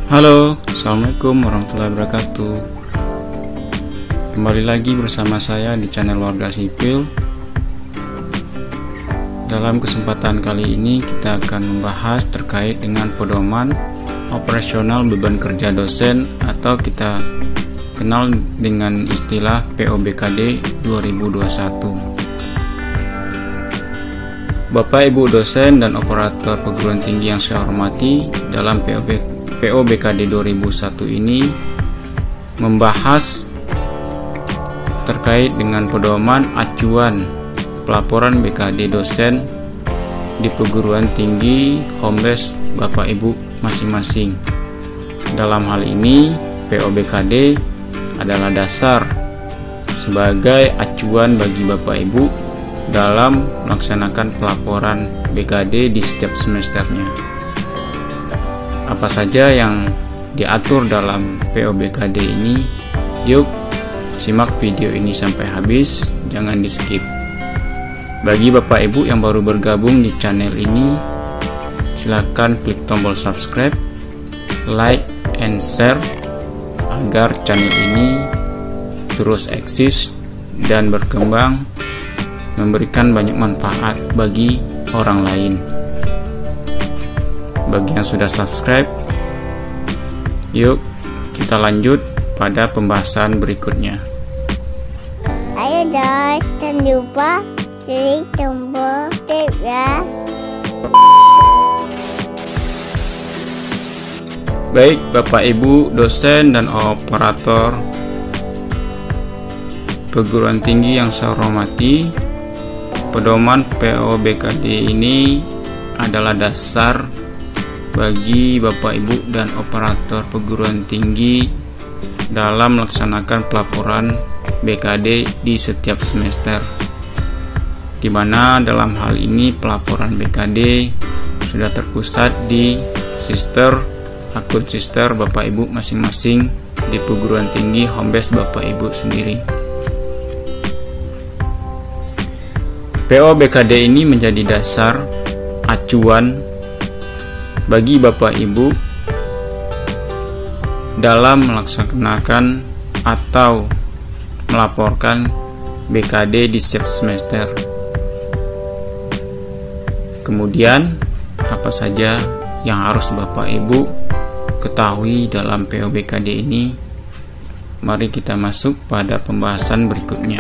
Halo, assalamualaikum warahmatullahi wabarakatuh. Kembali lagi bersama saya di channel Warga Sipil. Dalam kesempatan kali ini kita akan membahas terkait dengan pedoman operasional beban kerja dosen atau kita kenal dengan istilah POBKD 2021. Bapak Ibu dosen dan operator perguruan tinggi yang saya hormati, dalam POBKD 2001 ini membahas terkait dengan pedoman acuan pelaporan BKD dosen di perguruan tinggi Hombes Bapak Ibu masing-masing. Dalam hal ini POBKD adalah dasar sebagai acuan bagi Bapak Ibu dalam melaksanakan pelaporan BKD di setiap semesternya. Apa saja yang diatur dalam POBKD ini? Yuk simak video ini sampai habis, jangan di skip. Bagi Bapak Ibu yang baru bergabung di channel ini, silakan klik tombol subscribe, like, and share agar channel ini terus eksis dan berkembang, memberikan banyak manfaat bagi orang lain. Bagi yang sudah subscribe, yuk kita lanjut pada pembahasan berikutnya. Ayo guys, jangan lupa klik tombol subscribe ya. Baik Bapak Ibu dosen dan operator perguruan tinggi yang saya hormati, pedoman POBKD ini adalah dasar bagi Bapak Ibu dan operator perguruan tinggi dalam melaksanakan pelaporan BKD di setiap semester, di mana dalam hal ini pelaporan BKD sudah terpusat di akun sister Bapak Ibu masing-masing di perguruan tinggi Hombes Bapak Ibu sendiri. POBKD ini menjadi dasar acuan bagi Bapak Ibu dalam melaksanakan atau melaporkan BKD di setiap semester. Kemudian, apa saja yang harus Bapak Ibu ketahui dalam POBKD ini? Mari kita masuk pada pembahasan berikutnya.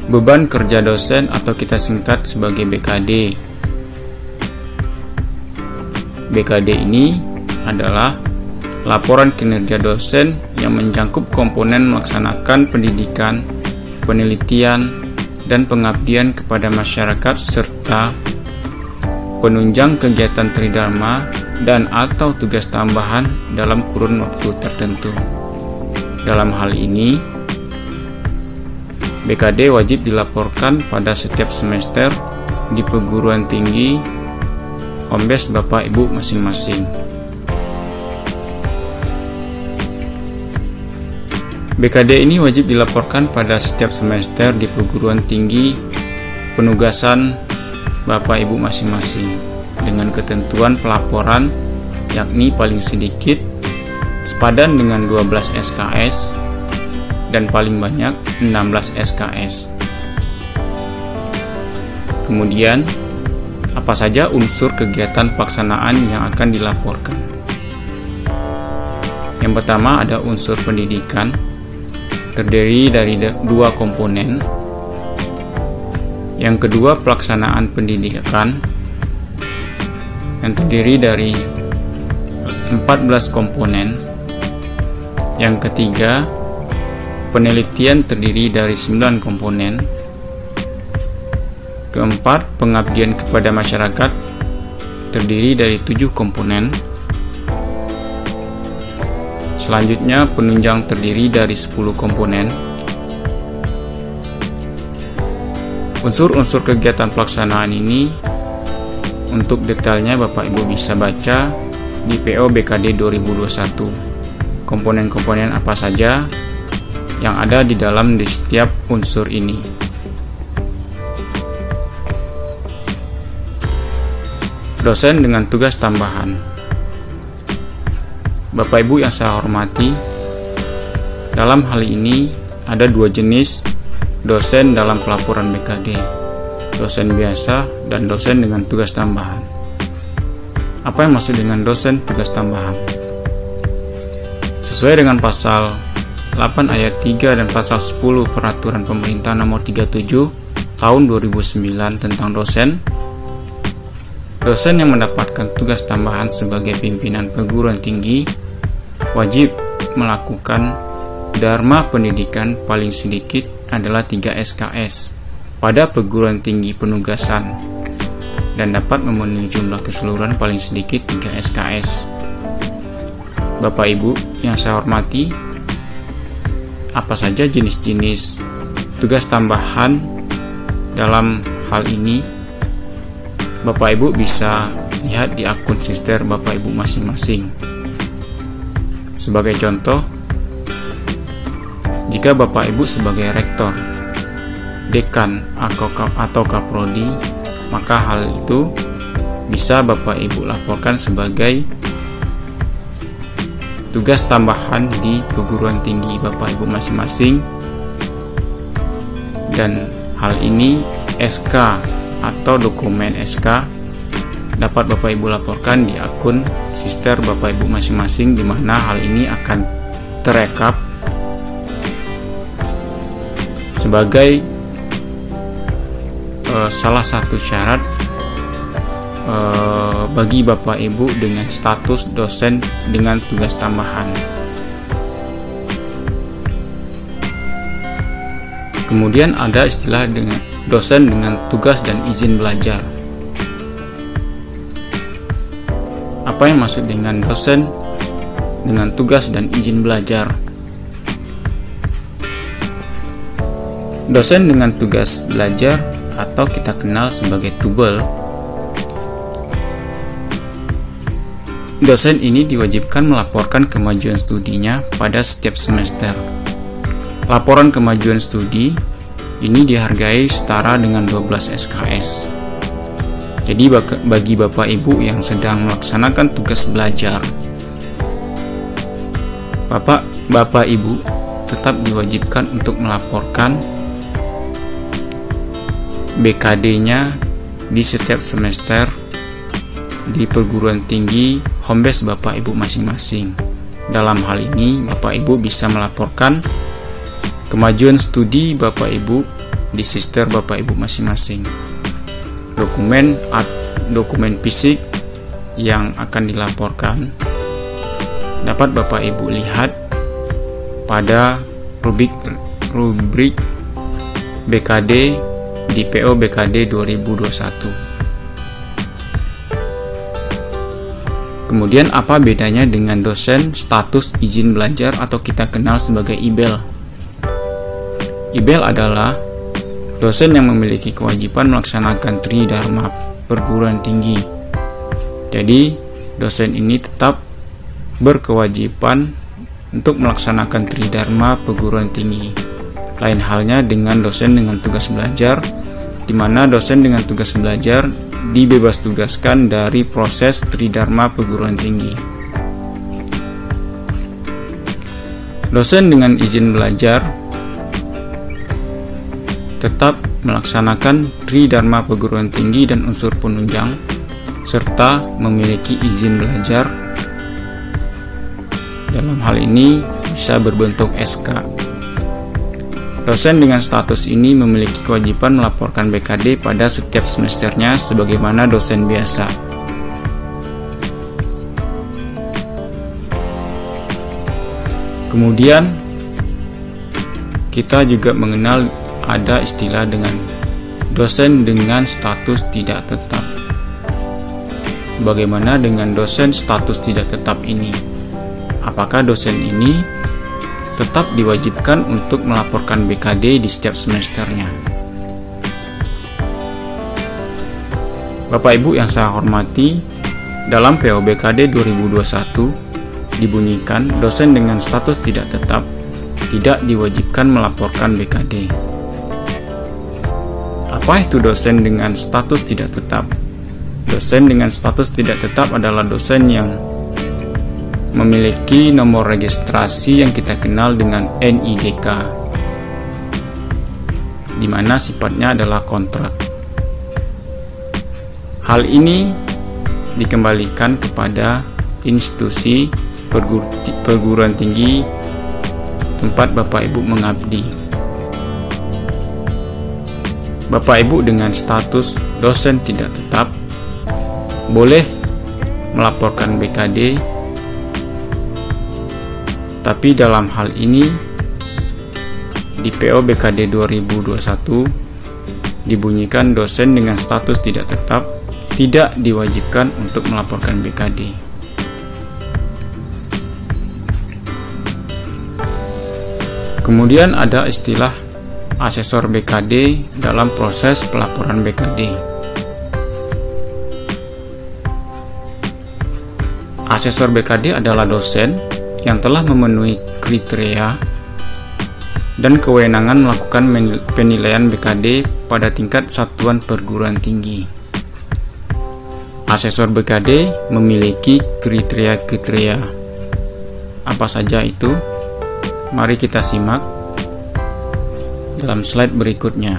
Beban kerja dosen atau kita singkat sebagai BKD. BKD ini adalah laporan kinerja dosen yang mencakup komponen melaksanakan pendidikan, penelitian, dan pengabdian kepada masyarakat serta penunjang kegiatan tridharma dan atau tugas tambahan dalam kurun waktu tertentu. Dalam hal ini, BKD wajib dilaporkan pada setiap semester di perguruan tinggi Hombes Bapak Ibu masing-masing. BKD ini wajib dilaporkan pada setiap semester di perguruan tinggi penugasan Bapak Ibu masing-masing dengan ketentuan pelaporan yakni paling sedikit sepadan dengan 12 SKS dan paling banyak 16 SKS. Kemudian, apa saja unsur kegiatan pelaksanaan yang akan dilaporkan? Yang pertama ada unsur pendidikan, terdiri dari 2 komponen. Yang kedua pelaksanaan pendidikan, yang terdiri dari 14 komponen. Yang ketiga penelitian terdiri dari 9 komponen. Keempat, pengabdian kepada masyarakat terdiri dari 7 komponen. Selanjutnya, penunjang terdiri dari 10 komponen. Unsur-unsur kegiatan pelaksanaan ini untuk detailnya Bapak Ibu bisa baca di POBKD 2021. Komponen-komponen apa saja yang ada di dalam di setiap unsur ini. Dosen dengan tugas tambahan. Bapak Ibu yang saya hormati, dalam hal ini ada dua jenis dosen dalam pelaporan BKD, dosen biasa dan dosen dengan tugas tambahan. Apa yang maksud dengan dosen tugas tambahan? Sesuai dengan pasal 8 ayat 3 dan pasal 10 Peraturan Pemerintah Nomor 37 Tahun 2009 tentang dosen, dosen yang mendapatkan tugas tambahan sebagai pimpinan perguruan tinggi wajib melakukan dharma pendidikan paling sedikit adalah 3 SKS pada perguruan tinggi penugasan dan dapat memenuhi jumlah keseluruhan paling sedikit 3 SKS. Bapak Ibu yang saya hormati, apa saja jenis-jenis tugas tambahan dalam hal ini? Bapak Ibu bisa lihat di akun Sister Bapak Ibu masing-masing. Sebagai contoh, jika Bapak Ibu sebagai rektor, dekan atau kaprodi, maka hal itu bisa Bapak Ibu laporkan sebagai tugas tambahan di perguruan tinggi Bapak Ibu masing-masing, dan hal ini SK atau dokumen SK dapat Bapak Ibu laporkan di akun Sister Bapak Ibu masing-masing, di mana hal ini akan terekap sebagai salah satu syarat bagi Bapak Ibu dengan status dosen dengan tugas tambahan. Kemudian ada istilah dengan dosen dengan tugas dan izin belajar. Apa yang maksud dengan dosen dengan tugas dan izin belajar? Dosen dengan tugas belajar atau kita kenal sebagai tubel, dosen ini diwajibkan melaporkan kemajuan studinya pada setiap semester. Laporan kemajuan studi ini dihargai setara dengan 12 SKS. Jadi bagi Bapak Ibu yang sedang melaksanakan tugas belajar, Bapak Ibu tetap diwajibkan untuk melaporkan BKD-nya di setiap semester di perguruan tinggi home base Bapak Ibu masing-masing. Dalam hal ini, Bapak Ibu bisa melaporkan kemajuan studi Bapak Ibu di Sister Bapak Ibu masing-masing. Dokumen fisik yang akan dilaporkan dapat Bapak Ibu lihat pada rubrik BKD di PO BKD 2021. Kemudian apa bedanya dengan dosen status izin belajar atau kita kenal sebagai IBEL? IBEL adalah dosen yang memiliki kewajiban melaksanakan tridharma perguruan tinggi. Jadi, dosen ini tetap berkewajiban untuk melaksanakan tridharma perguruan tinggi. Lain halnya dengan dosen dengan tugas belajar, di mana dosen dengan tugas belajar dibebas tugaskan dari proses tridharma perguruan tinggi. Dosen dengan izin belajar tetap melaksanakan tridharma perguruan tinggi dan unsur penunjang, serta memiliki izin belajar. Dalam hal ini bisa berbentuk SK. Dosen dengan status ini memiliki kewajiban melaporkan BKD pada setiap semesternya sebagaimana dosen biasa. Kemudian kita juga mengenal ada istilah dengan dosen dengan status tidak tetap. Bagaimana dengan dosen status tidak tetap ini? Apakah dosen ini tetap diwajibkan untuk melaporkan BKD di setiap semesternya? Bapak Ibu yang saya hormati, dalam PO BKD 2021 dibunyikan dosen dengan status tidak tetap tidak diwajibkan melaporkan BKD. Apa itu dosen dengan status tidak tetap? Dosen dengan status tidak tetap adalah dosen yang memiliki nomor registrasi yang kita kenal dengan NIDK, di mana sifatnya adalah kontrak. Hal ini dikembalikan kepada institusi perguruan tinggi tempat Bapak Ibu mengabdi. Bapak Ibu dengan status dosen tidak tetap boleh melaporkan BKD, tapi dalam hal ini di PO BKD 2021 dibunyikan dosen dengan status tidak tetap tidak diwajibkan untuk melaporkan BKD. Kemudian ada istilah asesor BKD dalam proses pelaporan BKD. Asesor BKD adalah dosen yang telah memenuhi kriteria dan kewenangan melakukan penilaian BKD pada tingkat satuan perguruan tinggi. Asesor BKD memiliki kriteria-kriteria. Apa saja itu? Mari kita simak dalam slide berikutnya.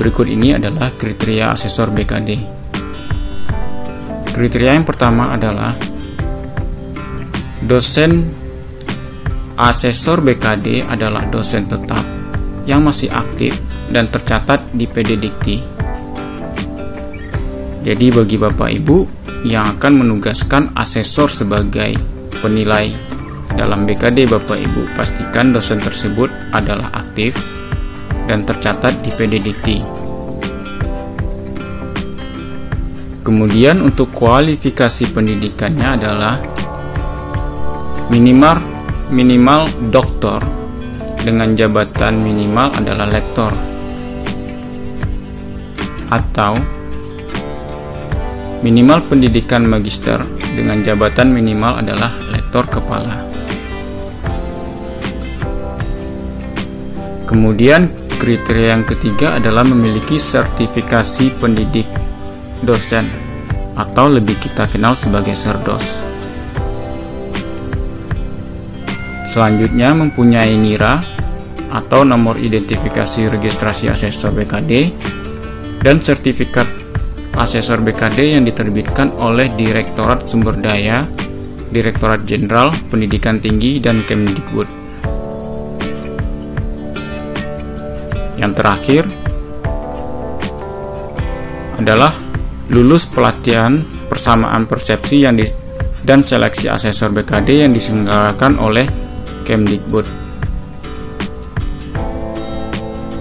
Berikut ini adalah kriteria asesor BKD. Kriteria yang pertama adalah dosen asesor BKD adalah dosen tetap yang masih aktif dan tercatat di PD Dikti. Jadi bagi Bapak Ibu yang akan menugaskan asesor sebagai penilai dalam BKD Bapak Ibu, pastikan dosen tersebut adalah aktif dan tercatat di PD Dikti. Kemudian untuk kualifikasi pendidikannya adalah minimal doktor dengan jabatan minimal adalah lektor, atau minimal pendidikan magister dengan jabatan minimal adalah lektor kepala. Kemudian kriteria yang ketiga adalah memiliki sertifikasi pendidik dosen atau lebih kita kenal sebagai Serdos. Selanjutnya mempunyai NIRA atau nomor identifikasi registrasi asesor BKD dan sertifikat asesor BKD yang diterbitkan oleh Direktorat Sumber Daya, Direktorat Jenderal Pendidikan Tinggi dan Kemdikbud. Yang terakhir adalah lulus pelatihan persamaan persepsi dan seleksi asesor BKD yang diselenggarakan oleh Kemdikbud.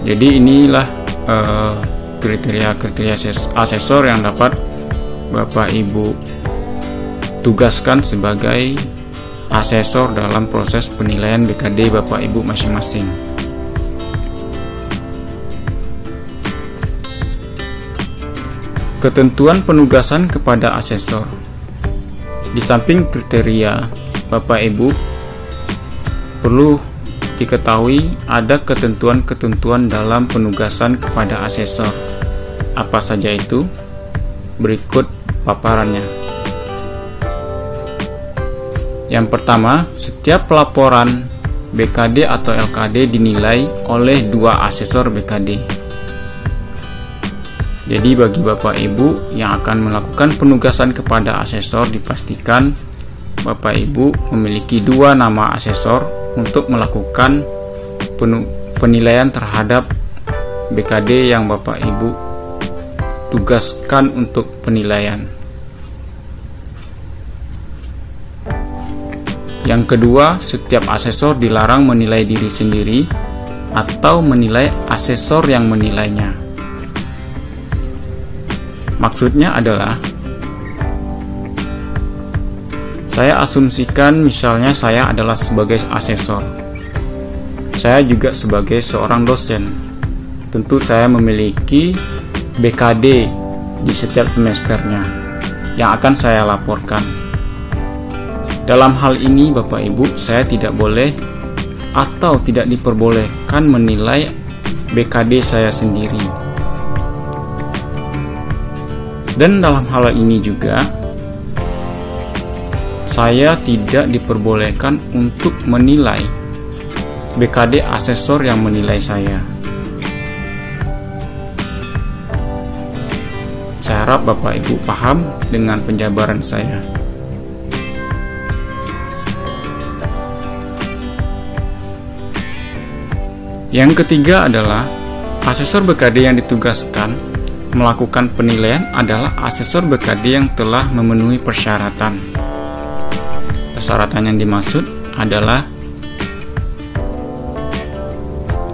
Jadi inilah kriteria-kriteria asesor yang dapat Bapak Ibu tugaskan sebagai asesor dalam proses penilaian BKD Bapak Ibu masing-masing. Ketentuan penugasan kepada asesor. Di samping kriteria, Bapak Ibu perlu diketahui ada ketentuan-ketentuan dalam penugasan kepada asesor. Apa saja itu? Berikut paparannya. Yang pertama, setiap pelaporan BKD atau LKD dinilai oleh dua asesor BKD. Jadi bagi Bapak Ibu yang akan melakukan penugasan kepada asesor, dipastikan Bapak Ibu memiliki dua nama asesor untuk melakukan penilaian terhadap BKD yang Bapak Ibu tugaskan untuk penilaian. Yang kedua, setiap asesor dilarang menilai diri sendiri atau menilai asesor yang menilainya. Maksudnya adalah, saya asumsikan misalnya saya adalah sebagai asesor, saya juga sebagai seorang dosen. Tentu saya memiliki BKD di setiap semesternya yang akan saya laporkan. Dalam hal ini Bapak Ibu, saya tidak boleh atau tidak diperbolehkan menilai BKD saya sendiri. Dan dalam hal ini juga saya tidak diperbolehkan untuk menilai. BKD asesor yang menilai saya. Saya harap Bapak Ibu paham dengan penjabaran saya. Yang ketiga adalah asesor BKD yang ditugaskan melakukan penilaian adalah asesor BKD yang telah memenuhi persyaratan. Persyaratan yang dimaksud adalah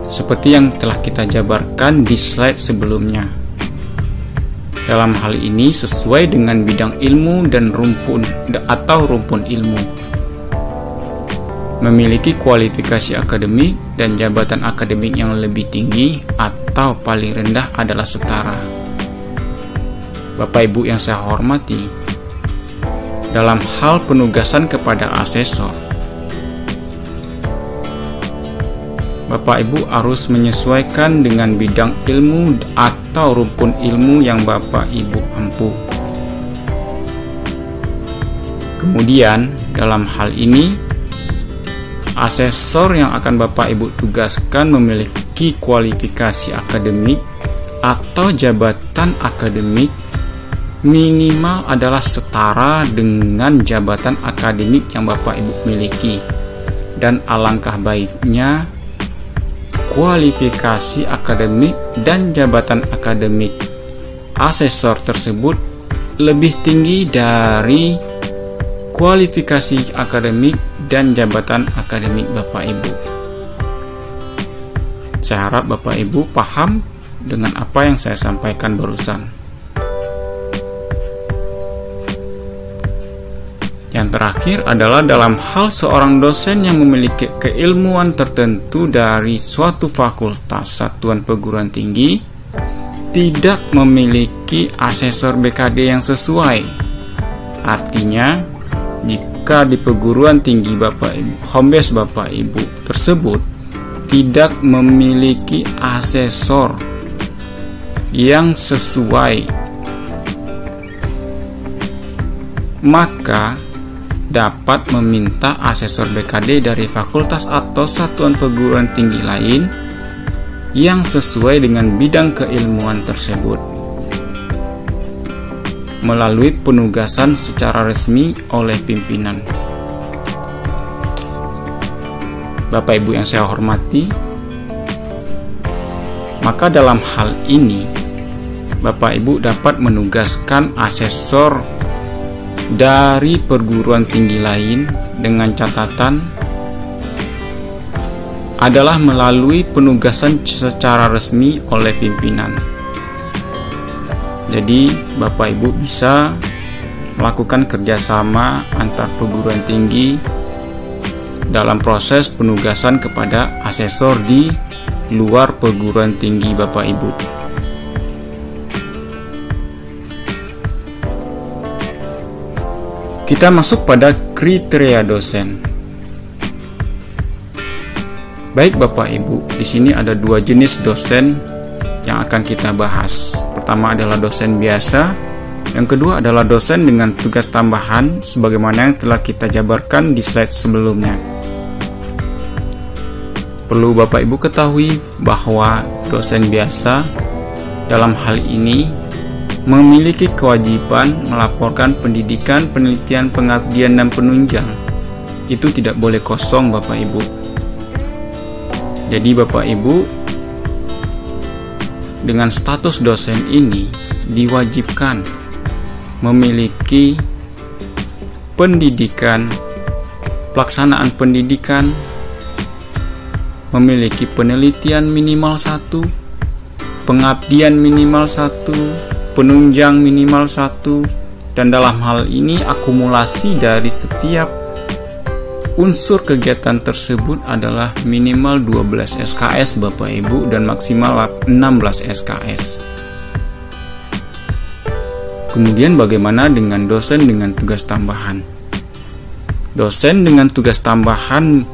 seperti yang telah kita jabarkan di slide sebelumnya. Dalam hal ini sesuai dengan bidang ilmu dan rumpun ilmu, memiliki kualifikasi akademik dan jabatan akademik yang lebih tinggi atau paling rendah adalah setara. Bapak Ibu yang saya hormati, dalam hal penugasan kepada asesor, Bapak Ibu harus menyesuaikan dengan bidang ilmu atau rumpun ilmu yang Bapak Ibu ampu. Kemudian, dalam hal ini, asesor yang akan Bapak Ibu tugaskan memiliki kualifikasi akademik atau jabatan akademik minimal adalah setara dengan jabatan akademik yang Bapak Ibu miliki. Dan alangkah baiknya kualifikasi akademik dan jabatan akademik asesor tersebut lebih tinggi dari kualifikasi akademik dan jabatan akademik Bapak Ibu. Saya harap Bapak Ibu paham dengan apa yang saya sampaikan barusan. Yang terakhir adalah dalam hal seorang dosen yang memiliki keilmuan tertentu dari suatu fakultas satuan perguruan tinggi tidak memiliki asesor BKD yang sesuai. Artinya, jika di perguruan tinggi Bapak Ibu, home base Bapak Ibu tersebut tidak memiliki asesor yang sesuai, maka dapat meminta asesor BKD dari fakultas atau satuan perguruan tinggi lain yang sesuai dengan bidang keilmuan tersebut melalui penugasan secara resmi oleh pimpinan. Bapak Ibu yang saya hormati, maka dalam hal ini Bapak Ibu dapat menugaskan asesor dari perguruan tinggi lain dengan catatan adalah melalui penugasan secara resmi oleh pimpinan. Jadi Bapak Ibu bisa melakukan kerjasama antar perguruan tinggi dalam proses penugasan kepada asesor di luar perguruan tinggi Bapak Ibu. Kita masuk pada kriteria dosen. Baik Bapak Ibu, di sini ada dua jenis dosen yang akan kita bahas. Pertama adalah dosen biasa, yang kedua adalah dosen dengan tugas tambahan sebagaimana yang telah kita jabarkan di slide sebelumnya. Perlu Bapak Ibu ketahui bahwa dosen biasa dalam hal ini memiliki kewajiban melaporkan pendidikan, penelitian, pengabdian, dan penunjang. Itu tidak boleh kosong Bapak Ibu. Jadi Bapak Ibu dengan status dosen ini diwajibkan memiliki pendidikan, pelaksanaan pendidikan, memiliki penelitian minimal 1, pengabdian minimal 1, penunjang minimal 1, dan dalam hal ini akumulasi dari setiap unsur kegiatan tersebut adalah minimal 12 SKS Bapak Ibu dan maksimal 16 SKS. Kemudian bagaimana dengan dosen dengan tugas tambahan? Dosen dengan tugas tambahan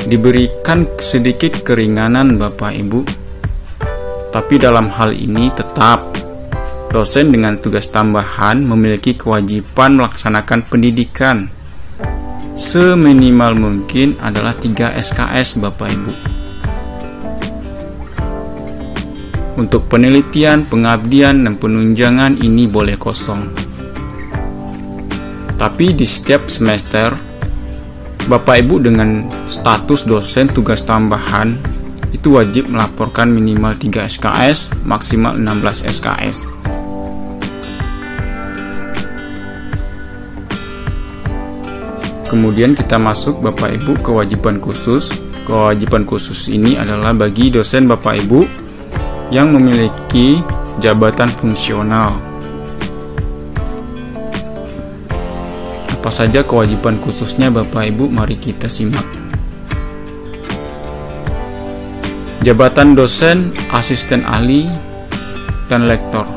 diberikan sedikit keringanan Bapak Ibu, tapi dalam hal ini tetap dosen dengan tugas tambahan memiliki kewajiban melaksanakan pendidikan seminimal mungkin adalah 3 SKS Bapak Ibu. Untuk penelitian, pengabdian, dan penunjangan ini boleh kosong. Tapi di setiap semester, Bapak Ibu dengan status dosen tugas tambahan itu wajib melaporkan minimal 3 SKS, maksimal 16 SKS. Kemudian kita masuk Bapak Ibu kewajiban khusus. Kewajiban khusus ini adalah bagi dosen Bapak Ibu yang memiliki jabatan fungsional. Apa saja kewajiban khususnya Bapak Ibu? Mari kita simak. Jabatan dosen, asisten ahli, dan lektor.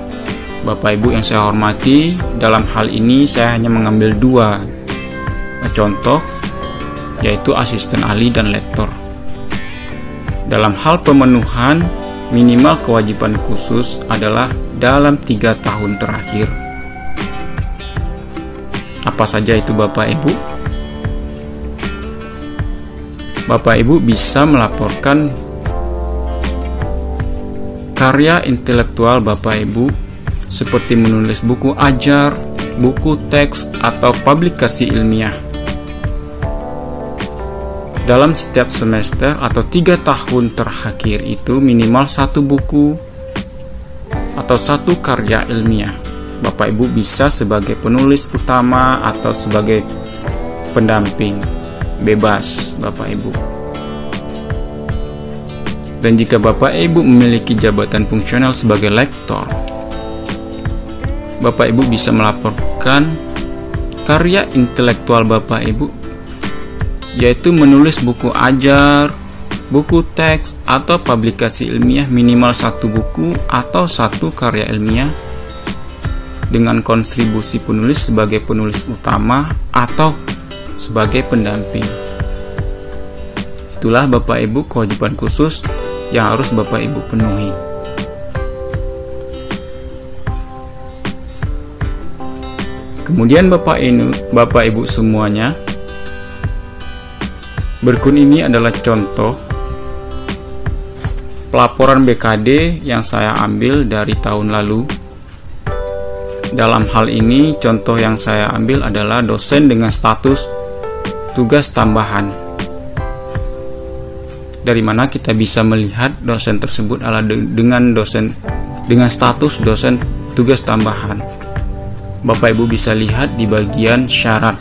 Bapak Ibu yang saya hormati, dalam hal ini saya hanya mengambil 2 contoh, yaitu asisten ahli dan lektor. Dalam hal pemenuhan, minimal kewajiban khusus adalah dalam 3 tahun terakhir. Apa saja itu Bapak Ibu? Bapak Ibu bisa melaporkan karya intelektual Bapak Ibu seperti menulis buku ajar, buku teks, atau publikasi ilmiah. Dalam setiap semester atau 3 tahun terakhir itu minimal 1 buku atau 1 karya ilmiah. Bapak Ibu bisa sebagai penulis utama atau sebagai pendamping, bebas Bapak Ibu. Dan jika Bapak Ibu memiliki jabatan fungsional sebagai lektor, Bapak Ibu bisa melaporkan karya intelektual Bapak Ibu, yaitu menulis buku ajar, buku teks, atau publikasi ilmiah minimal 1 buku atau 1 karya ilmiah dengan kontribusi penulis sebagai penulis utama atau sebagai pendamping. Itulah Bapak Ibu kewajiban khusus yang harus Bapak Ibu penuhi. Kemudian Bapak Ibu semuanya, berikut ini adalah contoh pelaporan BKD yang saya ambil dari tahun lalu. Dalam hal ini, contoh yang saya ambil adalah dosen dengan status tugas tambahan. Dari mana kita bisa melihat dosen tersebut adalah dengan status dosen tugas tambahan. Bapak Ibu bisa lihat di bagian syarat.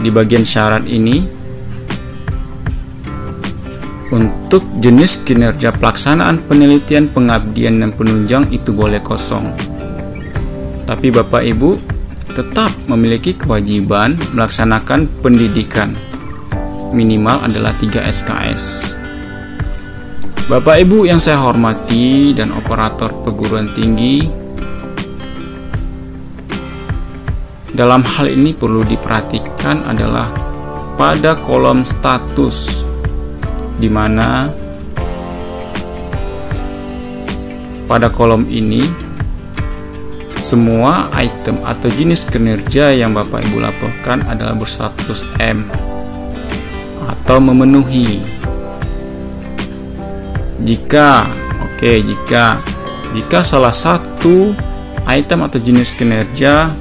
Di bagian syarat ini, untuk jenis kinerja pelaksanaan penelitian, pengabdian, dan penunjang itu boleh kosong. Tapi Bapak Ibu tetap memiliki kewajiban melaksanakan pendidikan. Minimal adalah 3 SKS. Bapak Ibu yang saya hormati dan operator perguruan tinggi, dalam hal ini perlu diperhatikan adalah pada kolom status, di mana pada kolom ini semua item atau jenis kinerja yang Bapak Ibu laporkan adalah berstatus M atau memenuhi. Jika salah satu item atau jenis kinerja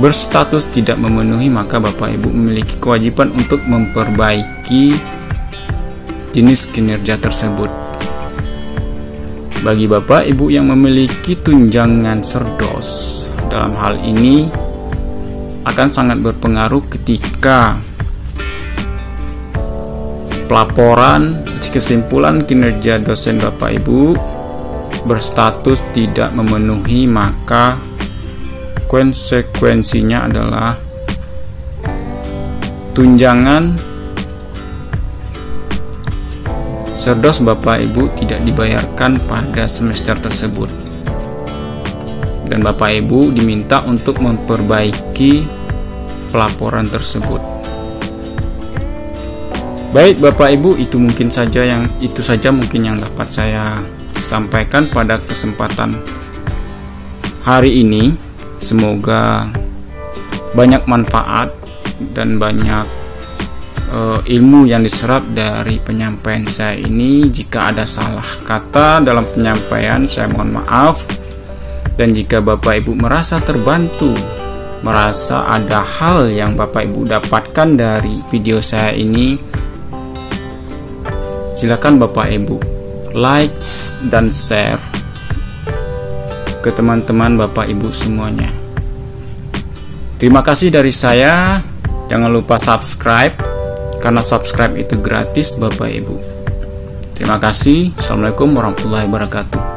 berstatus tidak memenuhi, maka Bapak Ibu memiliki kewajiban untuk memperbaiki jenis kinerja tersebut. Bagi Bapak Ibu yang memiliki tunjangan Serdos, dalam hal ini akan sangat berpengaruh ketika pelaporan kesimpulan kinerja dosen Bapak Ibu berstatus tidak memenuhi, maka konsekuensinya adalah tunjangan Serdos Bapak Ibu tidak dibayarkan pada semester tersebut, dan Bapak Ibu diminta untuk memperbaiki pelaporan tersebut. Baik Bapak Ibu, itu saja mungkin yang dapat saya sampaikan pada kesempatan hari ini. Semoga banyak manfaat dan banyak ilmu yang diserap dari penyampaian saya ini. Jika ada salah kata dalam penyampaian, saya mohon maaf. Dan jika Bapak Ibu merasa terbantu, merasa ada hal yang Bapak Ibu dapatkan dari video saya ini, silakan Bapak Ibu like dan share ke teman-teman Bapak Ibu semuanya. Terima kasih dari saya. Jangan lupa subscribe, karena subscribe itu gratis Bapak Ibu. Terima kasih. Assalamualaikum warahmatullahi wabarakatuh.